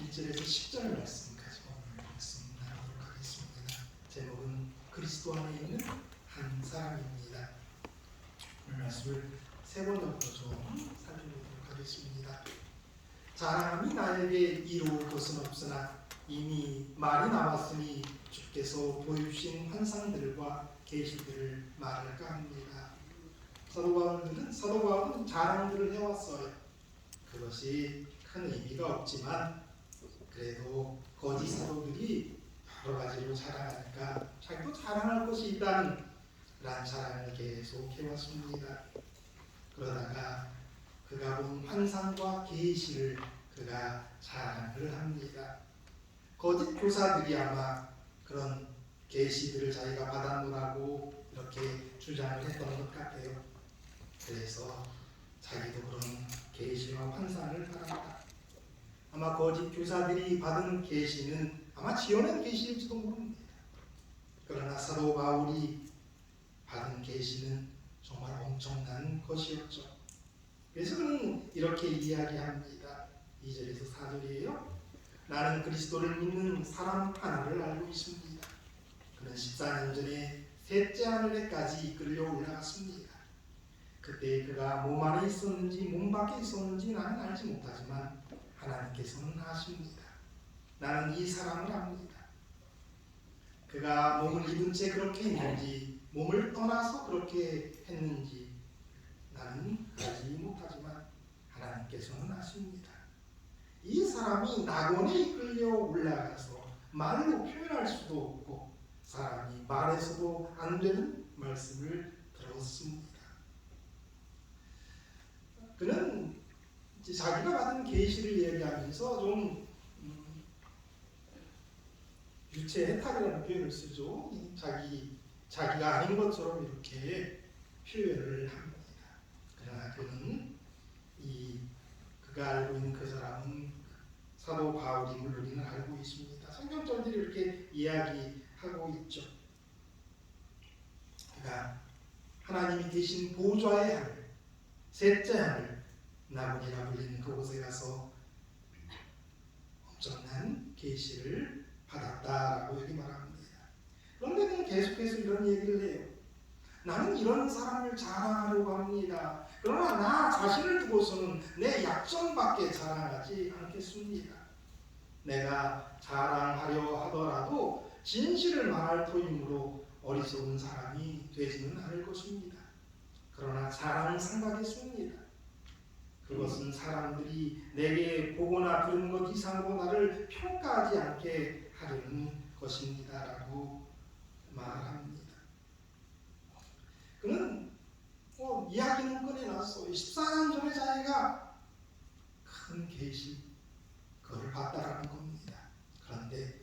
1절에서 10절 말씀까지 오늘 말씀 나누도록 하겠습니다. 제목은 그리스도 안에 있는 한 사람입니다. 오늘 말씀을 세 번역으로 좀 살펴보도록 하겠습니다. 자랑함이 나에게 이루올 것은 없으나 이미 말이 나왔으니 주께서 보여주신 환상들과 계시들을 말할까 합니다. 사도 바울은 자랑들을 해왔어요. 그것이 큰 의미가 없지만 그래도 거짓 사도들이 여러 가지로 자랑하니까 자기도 자랑할 것이 있다는 그런 자랑을 계속 해왔습니다. 그러다가 그가 본 환상과 계시를 그가 자랑을 합니다. 거짓 교사들이 아마 그런 계시들을 자기가 받았노라고 이렇게 주장을 했던 것 같아요. 그래서 자기도 그런 계시와 환상을 받았다. 아마 거짓 교사들이 받은 계시는 아마 지어낸 계시일지도 모릅니다. 그러나 사도 바울이 받은 계시는 정말 엄청난 것이었죠. 그래서 그는 이렇게 이야기합니다. 2절에서 4절이에요. 나는 그리스도를 믿는 사람 하나를 알고 있습니다. 그는 14년 전에 셋째 하늘에까지 이끌려 올라갔습니다. 그때 그가 몸 안에 있었는지 몸 밖에 있었는지 나는 알지 못하지만 하나님께서는 아십니다. 나는 이 사람을 압니다. 그가 몸을 입은 채 그렇게 했는지 몸을 떠나서 그렇게 했는지 나는 알지 못하지만 하나님께서는 아십니다. 이 사람이 낙원에 이끌려 올라가서 말로 표현할 수도 없고 사람이 말해서도 안 되는 말씀을 들었습니다. 그는 이제 자기가 받은 계시를 얘기하면서 좀 유체 해탈이라는 표현을 쓰죠. 자기가 아닌 것처럼 이렇게 표현을 합니다. 그러나 그는 그가 알고 있는 그 사람은 사도 바울임을 우리는 알고 있습니다. 성경절들이 이렇게 이야기하고 있죠. 그가 하나님이 계신 보좌의 하늘, 셋째 하늘, 낙원이라 불리는 그곳에 가서 엄청난 계시를 받았다라고 여기 말합니다. 그런데 그는 계속해서 이런 얘기를 해요. 나는 이런 사람을 자랑하려고 합니다. 그러나 나 자신을 두고서는 내 약점밖에 자랑하지 않겠습니다. 내가 자랑하려 하더라도 진실을 말할 터이므로 어리석은 사람이 되지는 않을 것입니다. 그러나 자랑을 삼가겠습니다. 그것은 사람들이 내게 보거나 들은 것 이상으로 나를 평가하지 않게 하려는 것입니다. 라고 말합니다. 그는 이야기는 꺼내놨어요. 14년 전에 자기가 큰 계시 그걸 봤다라는 겁니다. 그런데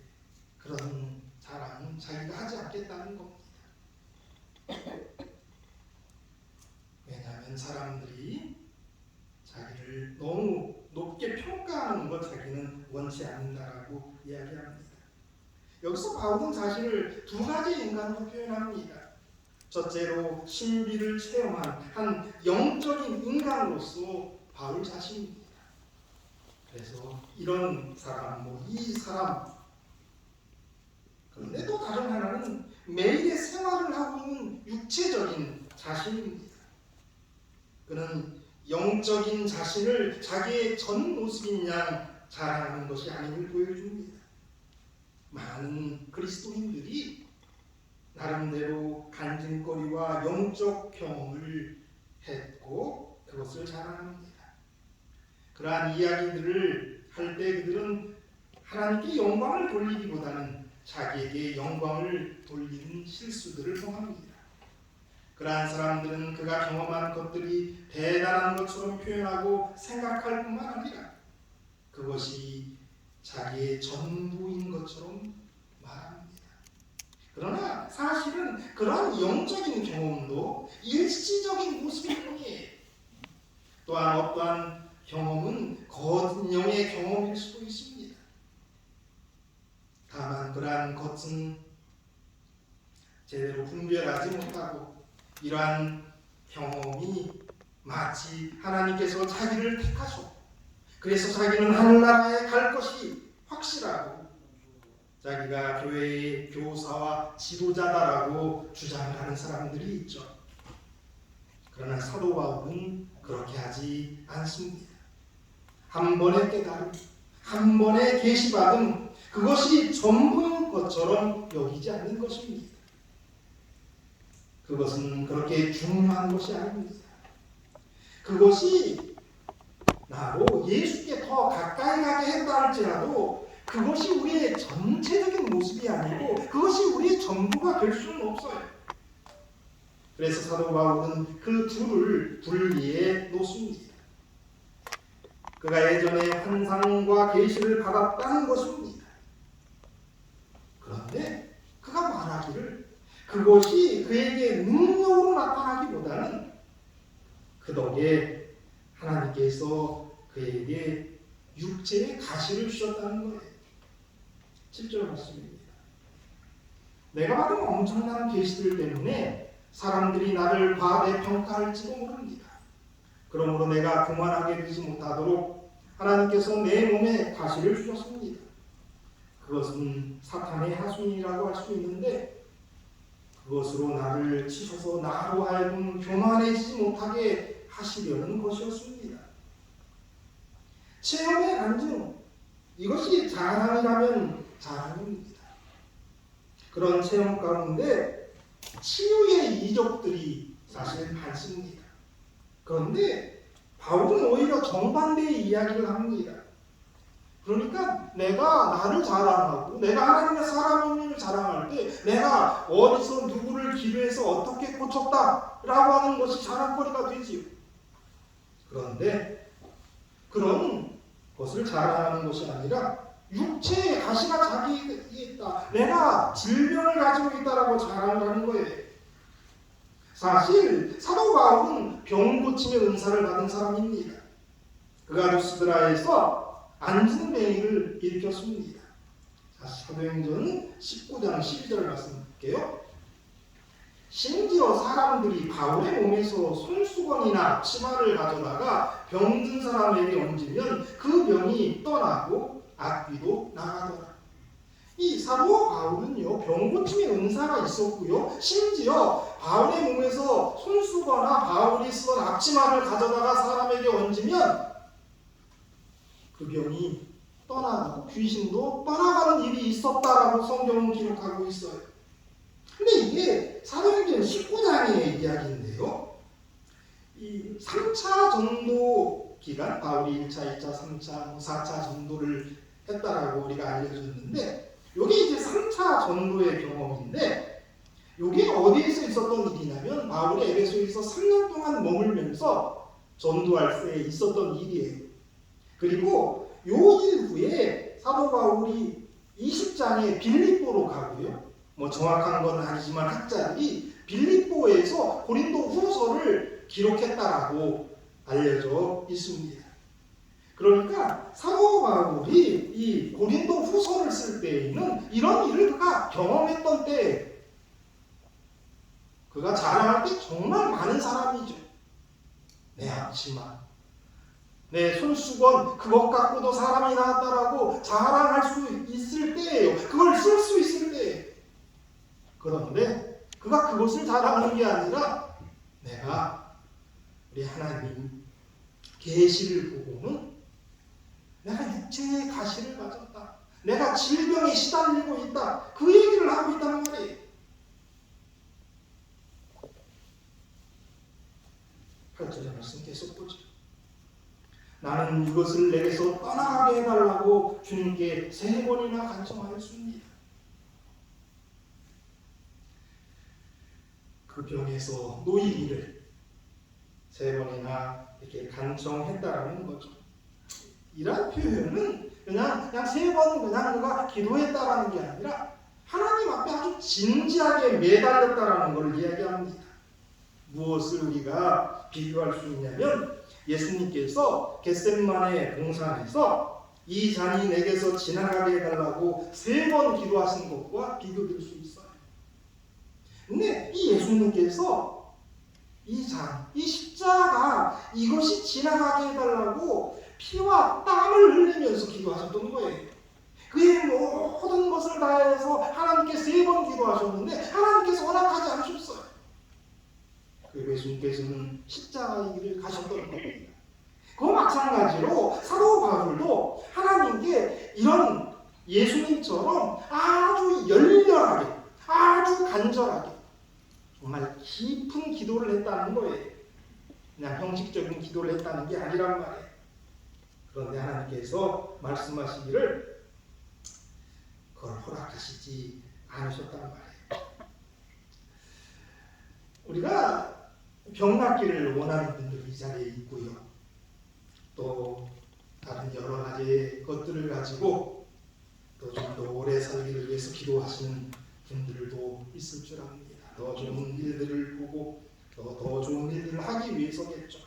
그런 자랑은 자기가 하지 않겠다는 겁니다. 왜냐하면 사람들이 자기를 너무 높게 평가하는 것 자기는 원치 않는다라고 이야기합니다. 여기서 바울은 자신을 두 가지 인간으로 표현합니다. 첫째로 신비를 체험한 한 영적인 인간으로서 바울 자신입니다. 그래서 이런 사람, 이 사람. 그런데 또 다른 하나는 매일의 생활을 하고 있는 육체적인 자신입니다. 그는 영적인 자신을 자기의 전 모습인 양 자랑하는 것이 아님을 보여줍니다. 많은 그리스도인들이 나름대로 간증거리와 영적 경험을 했고 그것을 자랑합니다. 그러한 이야기들을 할 때 그들은 하나님께 영광을 돌리기보다는 자기에게 영광을 돌리는 실수들을 범합니다. 그러한 사람들은 그가 경험한 것들이 대단한 것처럼 표현하고 생각할 뿐만 아니라 그것이 자기의 전부인 것처럼 말합니다. 그러나 사실은 그러한 영적인 경험도 일시적인 모습일 뿐이에요. 또한 어떠한 경험은 거짓 영의 경험일 수도 있습니다. 다만 그러한 것은 제대로 분별하지 못하고 이러한 경험이 마치 하나님께서 자기를 택하셨고 그래서 자기는 하늘나라에 갈 것이 확실하고 자기가 교회의 교사와 지도자다라고 주장을 하는 사람들이 있죠. 그러나 사도 바울은 그렇게 하지 않습니다. 한 번의 깨달음, 한 번의 계시받음, 그것이 전부인 것처럼 여기지 않는 것입니다. 그것은 그렇게 중요한 것이 아닙니다. 그것이 나로 예수께 더 가까이 가게 했다 할지라도 그것이 우리의 전체적인 모습이 아니고 그것이 우리의 전부가 될 수는 없어요. 그래서 사도 바울은 그 둘을 분리해 놓습니다. 그가 예전에 환상과 계시를 받았다는 것입니다. 그런데 그가 말하기를 그것이 그에게 능력으로 나타나기보다는 그 덕에 하나님께서 그에게 육체의 가시를 주셨다는 거예요. 7절 말씀입니다. 내가 받은 엄청난 계시들 때문에 사람들이 나를 과대평가할지도 모릅니다. 그러므로 내가 교만하게 되지 못하도록 하나님께서 내 몸에 가시를 주셨습니다. 그것은 사탄의 하순이라고 할 수 있는데 그것으로 나를 치셔서 나로 하여금 교만해지지 못하게 하시려는 것이었습니다. 체험의 간증, 이것이 자랑이라면 자랑입니다. 그런 체험 가운데 치유의 이적들이 사실 많습니다. 그런데 바울은 오히려 정반대의 이야기를 합니다. 그러니까 내가 나를 자랑하고 내가 하나님의 사람임을 자랑할 때 내가 어디서 누구를 기도해서 어떻게 고쳤다라고 하는 것이 자랑거리가 되지요. 그런데 그런 것을 자랑하는 것이 아니라 육체의 가시가 자기에게 있다. 내가 질병을 가지고 있다라고 자랑을 하는 거예요. 사실 사도 바울은 병 고침의 은사를 받은 사람입니다. 그가 루스드라에서 안진뱅이를 일으켰습니다. 사도행전 19장 12절 말씀 볼게요. 심지어 사람들이 바울의 몸에서 손수건이나 치마를 가져다가 병든 사람에게 얹으면 그 병이 떠나고 악귀도 나가더라. 이 사도 바울은요, 병 고침의 은사가 있었고요, 심지어 바울의 몸에서 손수건이나 바울이 쓰던 앞치마를 가져다가 사람에게 얹으면 그 병이 떠나고 귀신도 떠나가는 일이 있었다라고 성경은 기록하고 있어요. 근데 이게 사도행전 19장의 이야기인데요. 이 3차 전도 기간, 바울이 1차, 2차, 3차, 4차 전도를 했다라고 우리가 알려졌는데 이게 이제 3차 전도의 경험인데 이게 어디에서 있었던 일이냐면 바울이 에베소에서 3년 동안 머물면서 전도할 때 있었던 일이에요. 그리고 요 일 후에 사도 바울이 20장에 빌립보로 가고요. 뭐 정확한 건 아니지만 학자들이 빌립보에서 고린도 후서를 기록했다라고 알려져 있습니다. 그러니까 사도 바울이 이 고린도 후서를 쓸 때에는 이런 일을 그가 경험했던 때 그가 자랑할 때 정말 많은 사람이죠. 내 앞치마, 내 손수건, 그것 갖고도 사람이 나왔다라고 자랑할 수 있을 때예요. 그걸 쓸 수 있을 때예요. 그런데 그가 그것을 자랑하는 게 아니라 내가 우리 하나님 계시를 보고는 내가 육체의 가시를 가졌다. 내가 질병에 시달리고 있다. 그 얘기를 하고 있다는 말이에요. 8절의 말씀 계속 보죠. 나는 이것을 내게서 떠나가게 해달라고 주님께 3번이나 간청하였습니다. 그 병에서 놓이기를 3번이나 이렇게 간청했다라는 거죠. 이런 표현은 그냥 3번 그냥 누가 기도했다라는 게 아니라 하나님 앞에 아주 진지하게 매달렸다라는 걸 이야기합니다. 무엇을 우리가 비교할 수 있냐면 예수님께서 겟세마네 동산에서 이 잔이 내게서 지나가게 해달라고 3번 기도하신 것과 비교될 수 있어요. 근데 이 예수님께서 이 잔, 이 십자가 이것이 지나가게 해달라고 피와 땀을 흘리면서 기도하셨던 거예요. 그의 모든 것을 다해서 하나님께 3번 기도하셨는데 하나님께서 허락하지 않으셨어요. 그리고 예수님께서는 십자가의 길을 가셨던 겁니다. 그 마찬가지로 사도 바울도 하나님께 이런 예수님처럼 아주 열렬하게, 아주 간절하게 정말 깊은 기도를 했다는 거예요. 그냥 형식적인 기도를 했다는 게 아니란 말이에요. 그런데 하나님께서 말씀하시기를 그걸 허락하시지 않으셨단 말이에요. 우리가 병 낫기를 원하는 분들이 이 자리에 있고요. 또 다른 여러 가지 것들을 가지고 또 좀 더 오래 살기를 위해서 기도하시는 분들도 있을 줄 압니다. 더 좋은 일들을 보고 더 좋은 일들을 하기 위해서겠죠.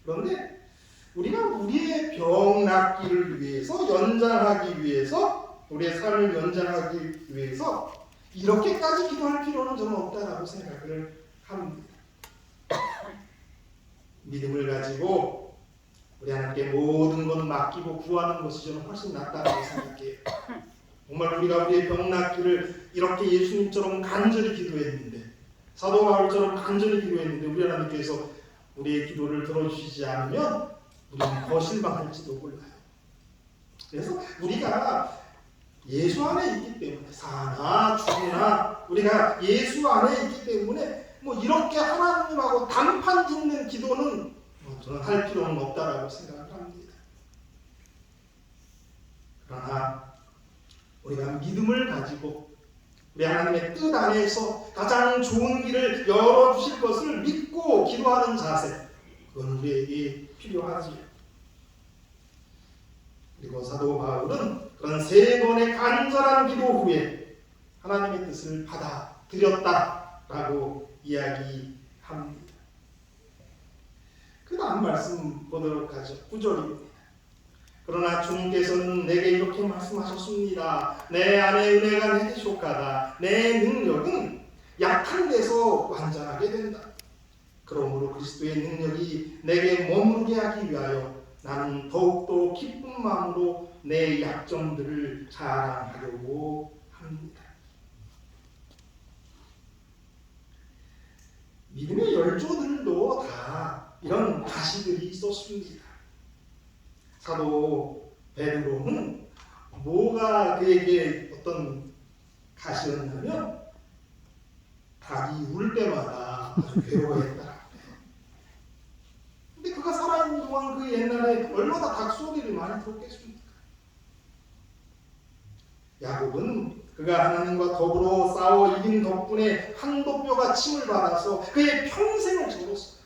그런데 우리가 우리의 병 낫기를 위해서, 연장하기 위해서, 우리의 삶을 연장하기 위해서 이렇게까지 기도할 필요는 저는 없다라고 생각을 합니다. 믿음을 가지고 우리 하나님께 모든 것 맡기고 구하는 것이 저는 훨씬 낫다고 생각해요. 정말 우리가 우리의 병 낫기를 이렇게 예수님처럼 간절히 기도했는데, 사도 바울처럼 간절히 기도했는데 우리 하나님께서 우리의 기도를 들어주시지 않으면 우리는 더 실망할지도 몰라요. 그래서 우리가 예수 안에 있기 때문에, 사나 죽으나 우리가 예수 안에 있기 때문에 이렇게 하나님하고 단판 짓는 기도는 저는 할 필요는 없다라고 생각을 합니다. 그러나 우리가 믿음을 가지고 우리 하나님의 뜻 안에서 가장 좋은 길을 열어주실 것을 믿고 기도하는 자세, 그건 우리에게 필요하지요. 그리고 사도 바울은 그런 3번의 간절한 기도 후에 하나님의 뜻을 받아들였다라고 이야기합니다. 그 다음 말씀 보도록 하죠. 9절입니다. 그러나 주님께서는 내게 이렇게 말씀하셨습니다. 내 안에 은혜가 내게 족하다. 내 능력은 약한 데서 완전하게 된다. 그러므로 그리스도의 능력이 내게 머무르게 하기 위하여 나는 더욱더 기쁜 마음으로 내 약점들을 자랑하려고 합니다. 믿음의 열조들도 다 이런 가시들이 있었습니다. 사도 베드로는 뭐가 그에게 어떤 가시였냐면 닭이 울 때마다 아주 괴로워했다. 근데 그가 살아있는 동안 그 옛날에 얼마나 닭소리를 많이 들었겠습니까? 야곱은 그가 하나님과 더불어 싸워 이긴 덕분에 한도뼈가 침을 받아서 그의 평생을 적었어요.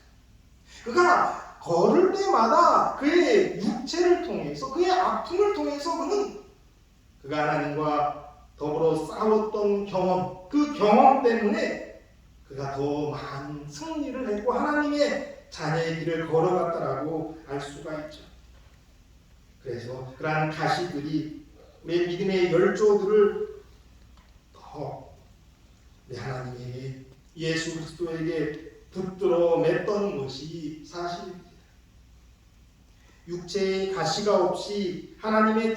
그가 걸을 때마다 그의 육체를 통해서, 그의 아픔을 통해서 그가 하나님과 더불어 싸웠던 경험, 그 경험 때문에 그가 더 많은 승리를 했고 하나님의 자녀의 길을 걸어갔다라고 알 수가 있죠. 그래서 그러한 가시들이 우리의 믿음의 열조들을 더 우리 하나님의 예수 그리스도에게 붙들어 맸던 것이 사실입니다. 육체의 가시가 없이 하나님의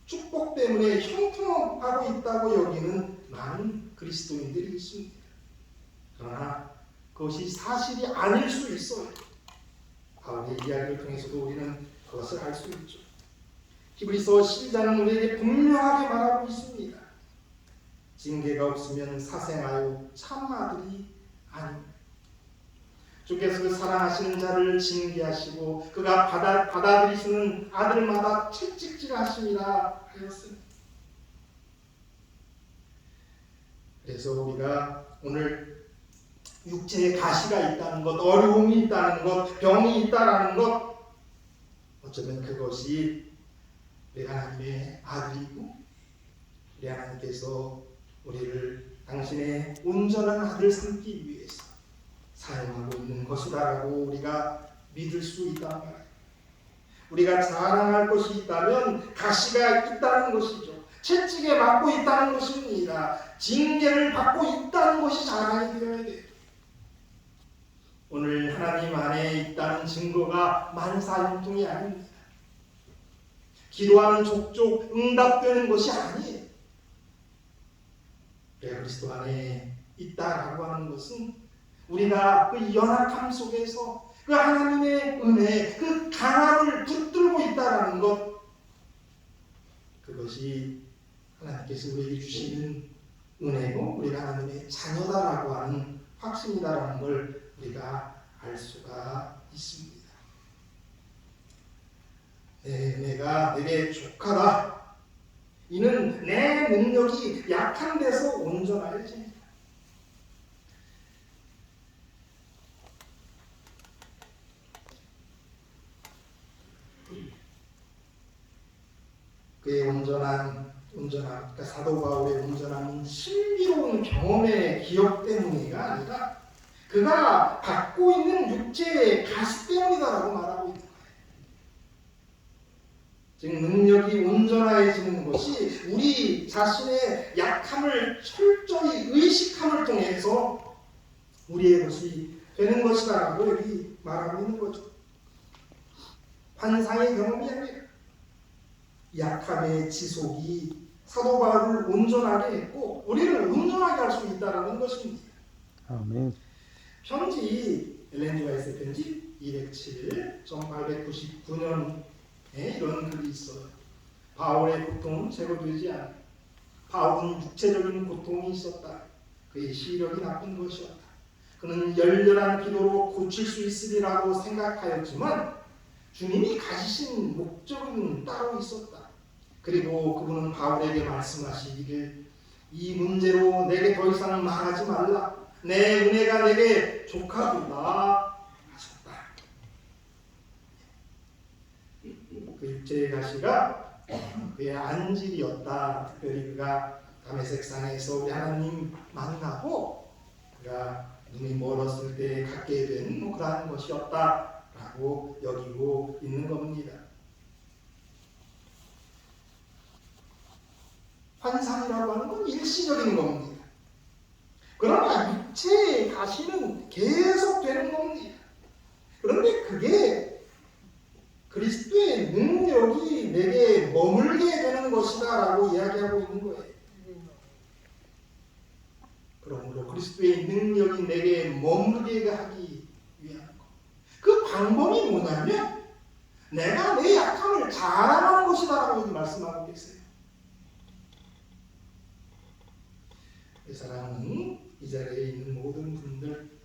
축복 때문에 형통하고 있다고 여기는 많은 그리스도인들이 있습니다. 그러나 그것이 사실이 아닐 수 있어요. 바울의 이야기를 통해서도 우리는 그것을 알 수 있죠. 히브리서 12장은 우리에게 분명하게 말하고 있습니다. 징계가 없으면 사생하여 참 아들이 아닙니다. 주께서 그 사랑하시는 자를 징계하시고 그가 받아들이시는 아들마다 채찍질하심이라 하였습니다. 그래서 우리가 오늘 육체에 가시가 있다는 것, 어려움이 있다는 것, 병이 있다는 것, 어쩌면 그것이 우리 하나님의 아들이고 우리 하나님께서 우리를 당신의 온전한 아들 삼기 위해서 사용하고 있는 것이다라고 우리가 믿을 수 있단 말이에요. 우리가 자랑할 것이 있다면 가시가 있다는 것이죠. 채찍에 맞고 있다는 것입니다. 징계를 받고 있다는 것이 자랑이 되어야 돼요. 오늘 하나님 안에 있다는 증거가 만사형통이 아닙니다. 기도하는 족족 응답되는 것이 아니에요. 우리가 그리스도 안에 있다라고 하는 것은 우리가 그 연약함 속에서 그 하나님의 은혜, 그 강함을 붙들고 있다라는 것, 그것이 하나님께서 우리에게 주시는 은혜고 우리가 하나님의 자녀다라고 하는 확신이다라는 걸 우리가 알 수가 있습니다. 내 은혜가 내게 족하다. 이는 내 능력이 약한 데서 온전하여집니다. 그의 그러니까 사도 바울의 온전함은 신비로운 경험의 기억 때문이가 아니라 그가 갖고 있는 육체의 가시 때문이다라고 말하고 있는 거예요. 즉 능력이 온전해지는 것이 우리 자신의 약함을 철저히 의식함을 통해서 우리의 것이 되는 것이다라고 여기 말하고 있는 거죠. 환상의 경험이 아니라 약함의 지속이 사도 바울을 온전하게 했고 우리를 온전하게 할 수 있다는 것입니다. 아멘. 편지 엘렌 G. 화이트의 편지 207, 1899년에 이런 글이 있어요. 바울의 고통은 제거되지 않아. 바울은 육체적인 고통이 있었다. 그의 시력이 나쁜 것이었다. 그는 열렬한 기도로 고칠 수 있으리라고 생각하였지만 주님이 가지신 목적은 따로 있었다. 그리고 그분은 바울에게 말씀하시기를 이 문제로 내게 더 이상 말하지 말라. 내 은혜가 내게 족하구나 하셨다. 그 육체의 가시가 그의 안질이었다. 특별히 그가 다메섹산에서 우리 하나님 만나고 그가 눈이 멀었을 때 갖게 된 그러한 것이었다라고 여기고 있는 겁니다. 환상이라고 하는 건 일시적인 겁니다. 그러나 육체의 가시는 계속 되는 겁니다. 그런데 그게 그리스도의 능력이 내게 머물게 되는 것이다 라고 이야기하고 있는 거예요. 그러므로 그리스도의 능력이 내게 머물게 하기 위한 것. 그 방법이 뭐냐면 내가 내 약함을 자랑하는 것이다 라고 말씀하고 계세요. 이 사람은 이 자리에 있는 모든 분들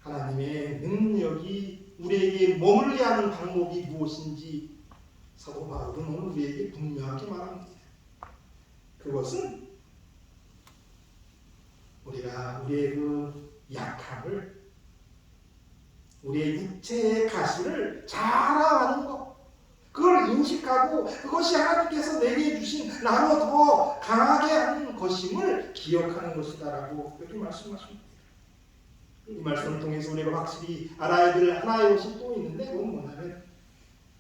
하나님의 능력이 우리에게 머물게 하는 방법이 무엇인지 사도 바울은 오늘 우리에게 분명하게 말합니다. 그것은 우리가 우리의 그 약함을 우리의 육체의 가시를 자랑하는 것, 그걸 인식하고 그것이 하나님께서 내게 주신 나로 더 강하게 하는 것임을 기억하는 것이다라고 이렇게 말씀하십니다. 이 말씀을 통해서 우리가 확실히 알아야 될 하나의 것이 또 있는데 그건 뭐냐면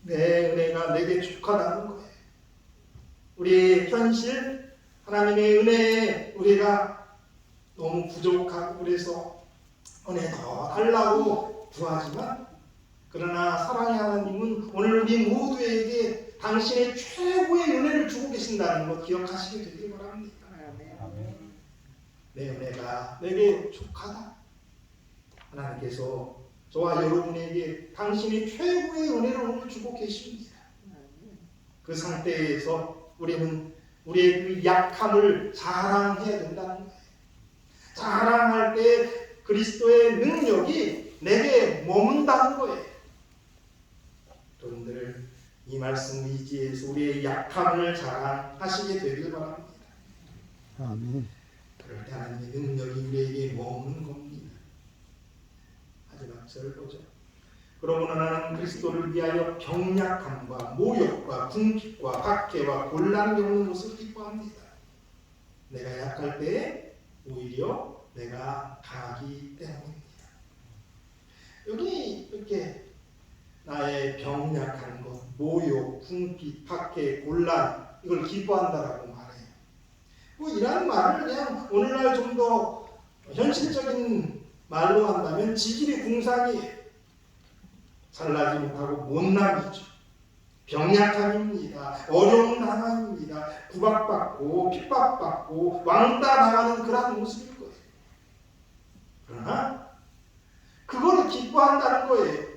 내 은혜가 내게 족하다는 거예요. 우리의 현실, 하나님의 은혜에 우리가 너무 부족하고 그래서 은혜 더 달라고 구하지만 그러나 사랑의 하나님은 오늘 우리 모두에게 당신의 최고의 은혜를 주고 계신다는 것 기억하시게 되길 바랍니다. 내 은혜가 내게 족하다. 하나님께서 저와 여러분에게 당신의 최고의 은혜를 오늘 주고 계십니다. 그 상태에서 우리는 우리의 그 약함을 자랑해야 된다는 거예요. 자랑할 때 그리스도의 능력이 내게 머문다는 거예요. 여러분들 이 말씀 의지해서 우리의 약함을 자랑하시게 되길 바랍니다. 아멘. 그럴 때 하나님의 능력이 우리에게 머무는 겁니다. 마지막 절 보죠. 그러므로 나는 그리스도를 위하여 병약함과 모욕과 궁핍과 박해와 곤란을 겪는 것을 기뻐합니다. 내가 약할 때 오히려 내가 강하기 때문입니다. 여기 이렇게 나의 병약한 것, 모욕, 궁핍, 박해, 곤란 이걸 기뻐한다라고 말해요. 뭐 이런 말을 그냥 오늘날 좀 더 현실적인 말로 한다면 지질이 궁상이에요. 잘나지 못하고 못남이죠. 병약함입니다. 어려운 상황입니다. 구박받고 핍박받고 왕따 당하는 그런 모습일 거예요. 그러나 그거를 기뻐한다는 거예요.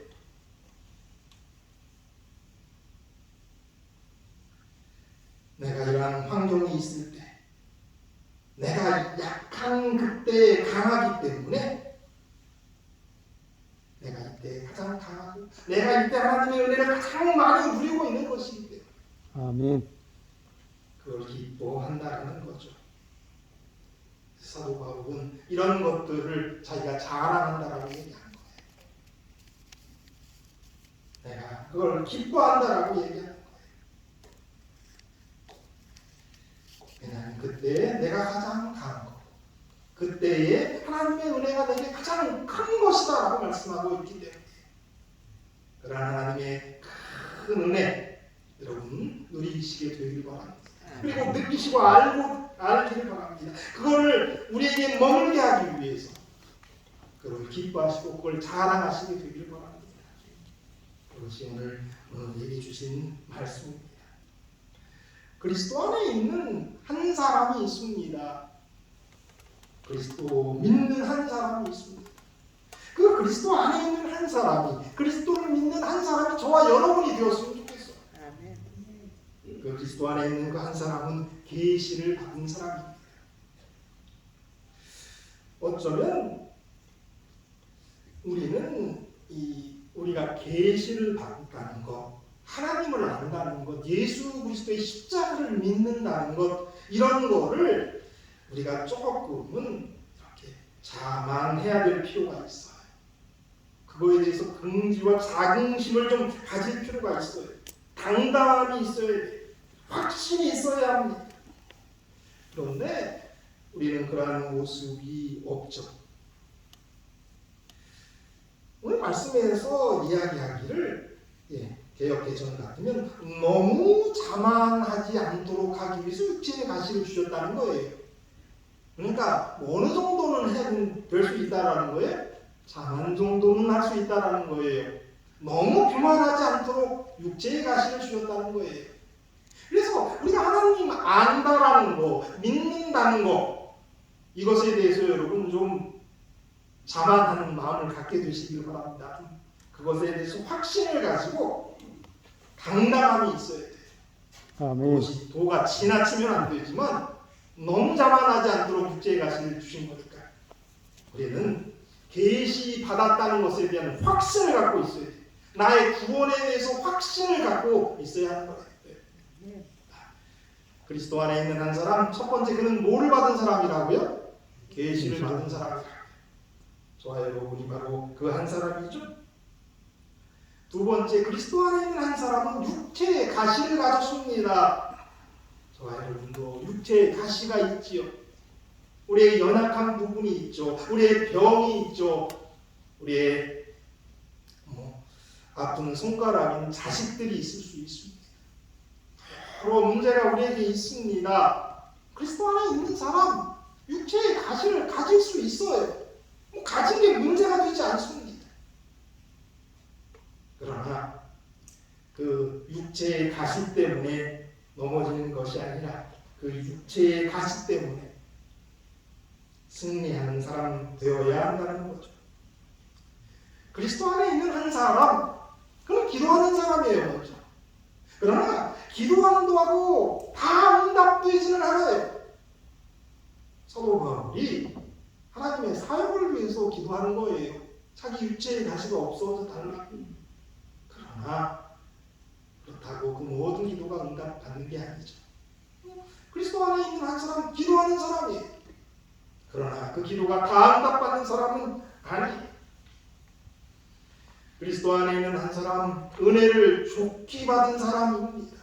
내가 이러한 환경이 있을 때 내가 약한 그때에 강하기 때문에 내가 이때 가장 강하고 내가 이때 하나님의 은혜를 가장 많이 누리고 있는 것이기 때문에 아멘. 그걸 기뻐한다는 거죠. 사도 바울은 이런 것들을 자기가 자랑한다라고 얘기하는 거예요. 내가 그걸 기뻐한다라고 얘기하는 거예요. 왜냐하면 그때 내가 가장 강한 거고 그때에 하나님의 은혜가 내게 가장 큰 것이다라고 말씀하고 있기 때문에 그러한 하나님의 큰 은혜 여러분 누리시게 되길 바랍니다. 그리고 느끼시고 알기를 바랍니다. 그거를 우리에게 머물게 하기 위해서 그걸 기뻐하시고 그걸 자랑하시게 되길 바랍니다. 그것이 오늘 얘기해 주신 말씀입니다. 그리스도 안에 있는 한 사람이 있습니다. 그리스도 믿는 한 사람이 있습니다. 그 그리스도 안에 있는 한 사람이 그리스도를 믿는 한 사람이 저와 여러분이 되었으면 좋겠어요. 그 그리스도 안에 있는 그 한 사람은 계시를 받은 사람입니다. 어쩌면 우리는 우리가 계시를 받는다는 것, 하나님을 안다는 것, 예수 그리스도의 십자가를 믿는다는 것 이런 거를 우리가 조금은 이렇게 자만해야 될 필요가 있어요. 그거에 대해서 긍지와 자긍심을 좀 가질 필요가 있어요. 당당함이 있어야 돼요. 확신이 있어야 합니다. 그런데 우리는 그러한 모습이 없죠. 오늘 말씀에서 이야기하기를 개역 개정 같으면 너무 자만하지 않도록 하기 위해서 육체의 가시를 주셨다는 거예요. 그러니까 어느 정도는 해도 될 수 있다라는 거예요. 자만 정도는 할 수 있다라는 거예요. 너무 교만하지 않도록 육체의 가시를 주셨다는 거예요. 그래서 우리가 하나님 안다라는 거, 믿는다는 거 이것에 대해서 여러분 좀 자만하는 마음을 갖게 되시길 바랍니다. 그것에 대해서 확신을 가지고 당당함이 있어야 돼요. 아멘. 그것이 도가 지나치면 안 되지만 너무 자만하지 않도록 육체의 가시를 주신 거니까 우리는 계시 받았다는 것에 대한 확신을 갖고 있어야 돼요. 나의 구원에 대해서 확신을 갖고 있어야 하는 거예요. 그리스도 안에 있는 한 사람, 첫 번째 그는 뭐를 받은 사람이라고요? 계시를 받은 사람이라고요. 저와 여러분이 바로 그 한 사람이죠. 두 번째 그리스도 안에 있는 한 사람은 육체의 가시를 가졌습니다. 저와 여러분도 육체의 가시가 있지요. 우리의 연약한 부분이 있죠. 우리의 병이 있죠. 우리의 아픈 손가락인 자식들이 있을 수 있습니다. 여러 문제가 우리에게 있습니다. 그리스도 안에 있는 사람 육체의 가시를 가질 수 있어요. 가진 게 문제가 되지 않습니다. 그러나 그 육체의 가시 때문에 넘어지는 것이 아니라 그 육체의 가시 때문에 승리하는 사람 되어야 한다는 거죠. 그리스도 안에 있는 한 사람, 그는 기도하는 사람이에요, 먼저. 그러나 기도한다고 다 응답되지는 않아요. 사도 바울이 하나님의 사역을 위해서 기도하는 거예요. 자기 육체의 가시가 없어서 달라고. 그러나 그렇다고 그 모든 기도가 응답받는 게 아니죠. 그리스도 안에 있는 한 사람은 기도하는 사람이에요. 그러나 그 기도가 다 응답받는 사람은 아니에요. 그리스도 안에 있는 한 사람은 은혜를 족히 받은 사람입니다.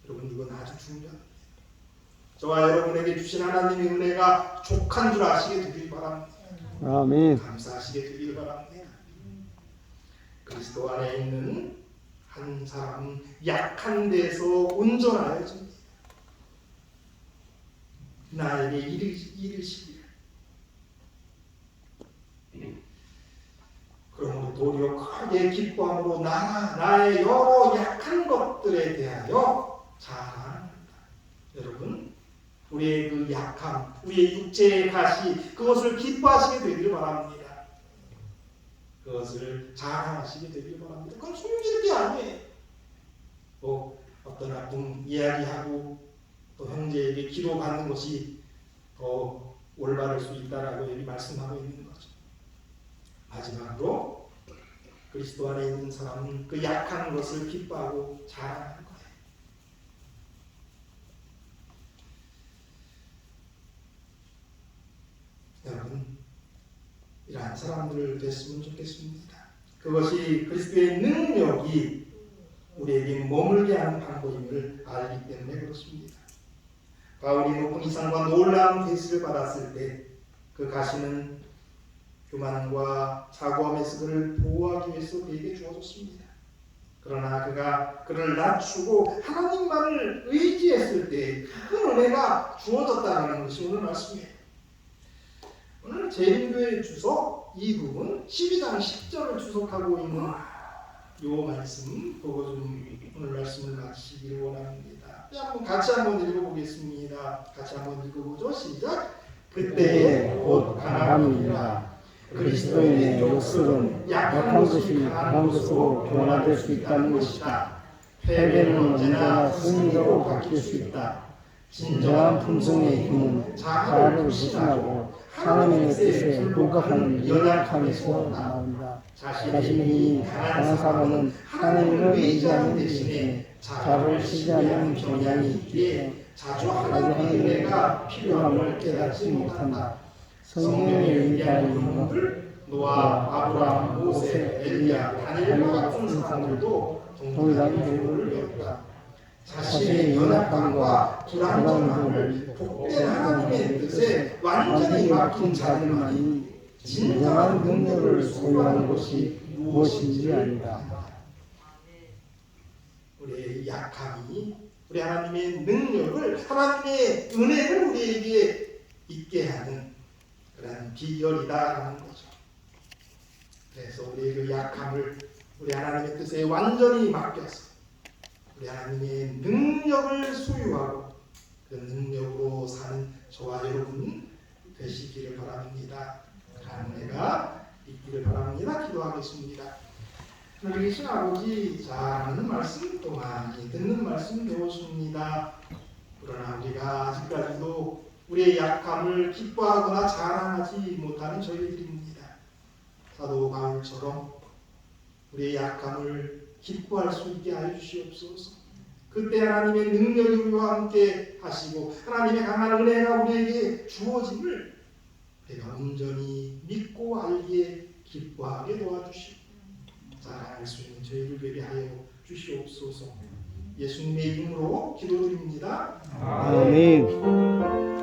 여러분 이건 아주 중요합니다. 저와 여러분에게 주신 하나님의 은혜가 족한 줄 아시게 되길 바랍니다. 아멘. 감사하시게 되길 바랍니다. 그리스도 안에 있는 한 사람은 약한 데서 온전하여 줍니다. 나에게 이르시기를. 그러므로 도리어 크게 기뻐함으로 나의 여러 약한 것들에 대하여 자랑합니다. 여러분, 우리의 그 약함, 우리의 육체의 가시, 그것을 기뻐하시게 되기를 바랍니다. 그것을 자랑하시게 되기를 바랍니다. 그건 숨길 게 아니에요. 어떤 나쁜 이야기하고 또 형제에게 기도받는 것이 더 올바를 수 있다라고 여기 말씀하고 있는 거죠. 마지막으로 그리스도 안에 있는 사람은 그 약한 것을 기뻐하고 자랑하는 거예요. 여러분, 이러한 사람들 됐으면 좋겠습니다. 그것이 그리스도의 능력이 우리에게 머물게 하는 방법임을 알기 때문에 그렇습니다. 바울이 높은 이상과 놀라운 계시를 받았을 때 그 가시는 교만과 사고함에서 그를 보호하기 위해서 그에게 주어졌습니다. 그러나 그가 그를 낮추고 하나님만을 의지했을 때 큰 은혜가 주어졌다는 것이 오늘 말씀이에요. 오늘 재림교회 주석 이 부분 12장 10절을 주석하고 있는 요 말씀 그거 좀 오늘 말씀을 마치기를 원합니다. 같이 한번 읽어보겠습니다. 같이 한번 읽어보죠. 시작. 그때에 곧 강함이니라. 그리스도인의 욕설은 약한 것이 강한 것으로 변화될 수 있다는 것이다. 패배는 언제나 승리로 바뀔 수 있다. 진정한 품성의 힘은 자아를 부신하고 하나님의 뜻에 불복하는 연약함에서 나온다. 자신의 힘이 강한 사람은 하나님을 의지하는 대신에 자를 시기하는 경향이 있기에 자주 하나님의 은혜가 필요함을 깨닫지 못한다. 성경에 얘기하는 인물 노아, 아브라함, 모세, 엘리야, 다니엘과 같은 사람들도 동일한 교훈을 배웠다. 자신의 연약함과 불안정함을 복된 하나님의 뜻에 완전히 맡긴 자들만이 진정한 능력을 소유하는 것이 무엇인지 안다. 우리의 약함이 우리 하나님의 능력을, 하나님의 은혜를 우리에게 있게 하는 그런 비결이다라는 거죠. 그래서 우리의 그 약함을 우리 하나님의 뜻에 완전히 맡겨서 우리 하나님의 능력을 소유하고 그 능력으로 사는 저와 여러분 되시기를 바랍니다. 그런 은혜가 있기를 바랍니다. 기도하겠습니다. 하늘 계신 아버지, 하는 말씀 또 많이 듣는 말씀 배웠습니다. 그러나 우리가 아직까지도 우리의 약함을 기뻐하거나 자랑하지 못하는 저희들입니다. 사도 바울처럼 우리의 약함을 기뻐할 수 있게 하여 주시옵소서. 그때 하나님의 능력이 우리와 함께 하시고 하나님의 강한 은혜가 우리에게 주어짐을 우리가 온전히 믿고 알기에 기뻐하게 도와주시고 자랑할 수 있는 저희를 되게 하여 주시옵소서. 예수님의 이름으로 기도드립니다. 아멘.